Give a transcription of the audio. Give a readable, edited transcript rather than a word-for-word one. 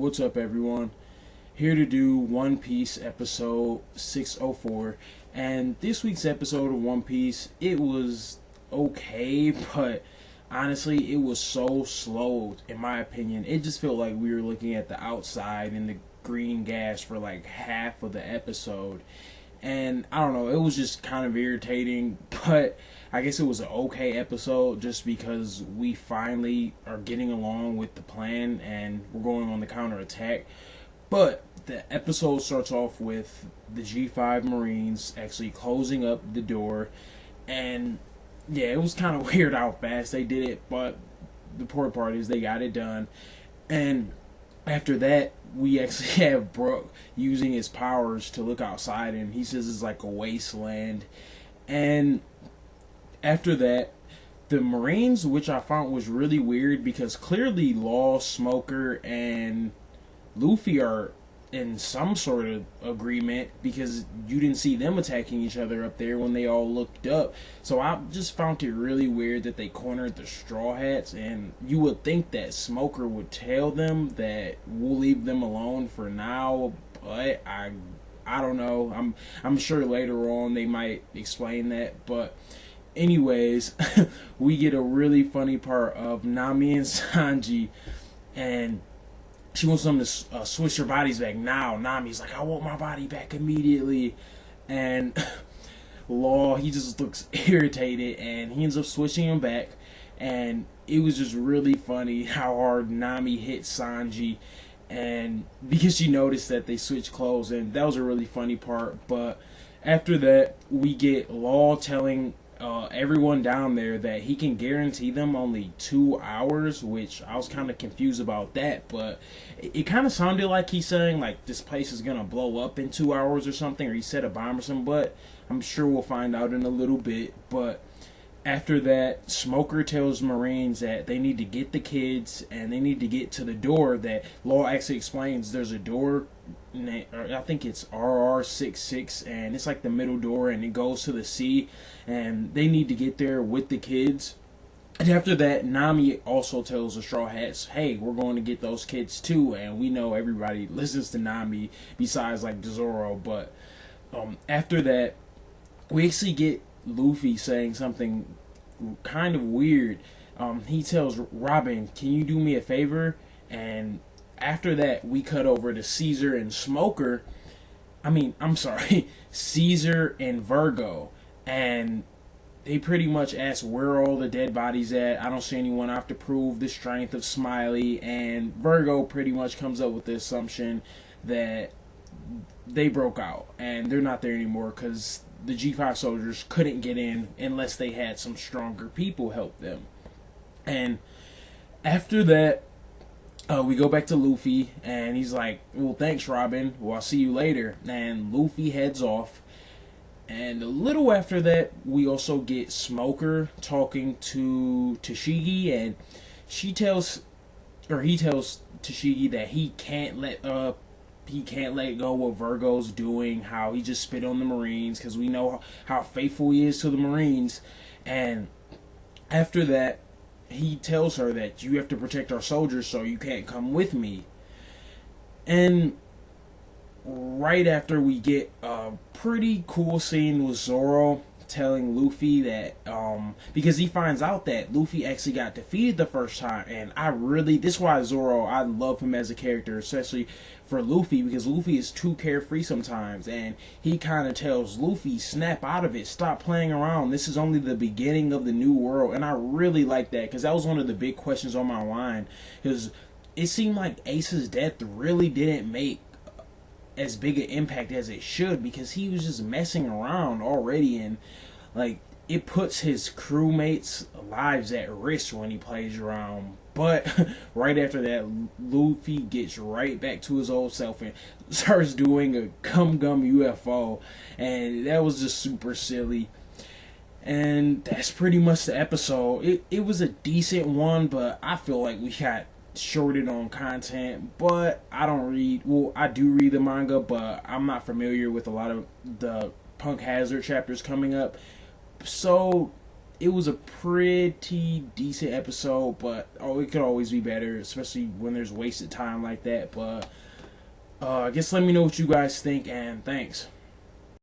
What's up, everyone? Here to do One Piece episode 604. And this week's episode of One Piece, it was okay, but honestly, it was so slow, in my opinion. It just felt like we were looking at the outside and the green gas for like half of the episode. And I don't know, it was just kind of irritating, but I guess it was an okay episode just because we finally are getting along with the plan and we're going on the counterattack. But the episode starts off with the G5 Marines actually closing up the door, and yeah, it was kind of weird how fast they did it, but the poor part is they got it done. And after that, we actually have Brook using his powers to look outside, and he says it's like a wasteland. And after that, the Marines, which I found was really weird because clearly Law, Smoker, and Luffy are in some sort of agreement because you didn't see them attacking each other up there when they all looked up. So I just found it really weird that they cornered the Straw Hats, and you would think that Smoker would tell them that we'll leave them alone for now, but I don't know. I'm sure later on they might explain that, but anyways, we get a really funny part of Nami and Sanji, and she wants them to switch their bodies back now. Nami's like, I want my body back immediately. And Law, he just looks irritated, and he ends up switching him back. And it was just really funny how hard Nami hit Sanji, and because she noticed that they switched clothes, and that was a really funny part. But after that, we get Law telling everyone down there that he can guarantee them only 2 hours, which I was kind of confused about that, but it kind of sounded like he's saying like this place is gonna blow up in 2 hours or something, or he set a bomb or something, but I'm sure we'll find out in a little bit. But after that, Smoker tells Marines that they need to get the kids and they need to get to the door that Law actually explains there's a door, I think it's RR66, and it's like the middle door and it goes to the sea, and they need to get there with the kids. And after that, Nami also tells the Straw Hats, hey, we're going to get those kids too, and we know everybody listens to Nami besides like Zoro. But after that, we actually get Luffy saying something kind of weird. He tells Robin, can you do me a favor? And after that, we cut over to Caesar and Smoker. Caesar and Virgo. And they pretty much ask where are all the dead bodies at. I don't see anyone. I have to prove the strength of Smiley. And Virgo pretty much comes up with the assumption that they broke out and they're not there anymore because the G5 soldiers couldn't get in unless they had some stronger people help them. And after that, we go back to Luffy, and he's like, well, thanks, Robin. Well, I'll see you later. And Luffy heads off. And a little after that, we also get Smoker talking to Tashigi, and he tells Tashigi that he can't let go what Virgo's doing, how he just spit on the Marines, because we know how faithful he is to the Marines. And after that, he tells her that you have to protect our soldiers, so you can't come with me. And right after, we get a pretty cool scene with Zoro telling Luffy that because he finds out that Luffy actually got defeated the first time, and this is why Zoro, I love him as a character, especially for Luffy, because Luffy is too carefree sometimes, and he kind of tells Luffy, snap out of it, stop playing around, this is only the beginning of the new world. And I really like that, because that was one of the big questions on my mind, because it seemed like Ace's death really didn't make as big an impact as it should, because he was just messing around already, and like it puts his crewmates' lives at risk when he plays around. But right after that, Luffy gets right back to his old self and starts doing a Gum Gum UFO, and that was just super silly. And that's pretty much the episode. It was a decent one, but I feel like we got shorted on content. But I do read the manga, but I'm not familiar with a lot of the Punk Hazard chapters coming up. So it was a pretty decent episode, but it could always be better, especially when there's wasted time like that. But I guess let me know what you guys think, and thanks.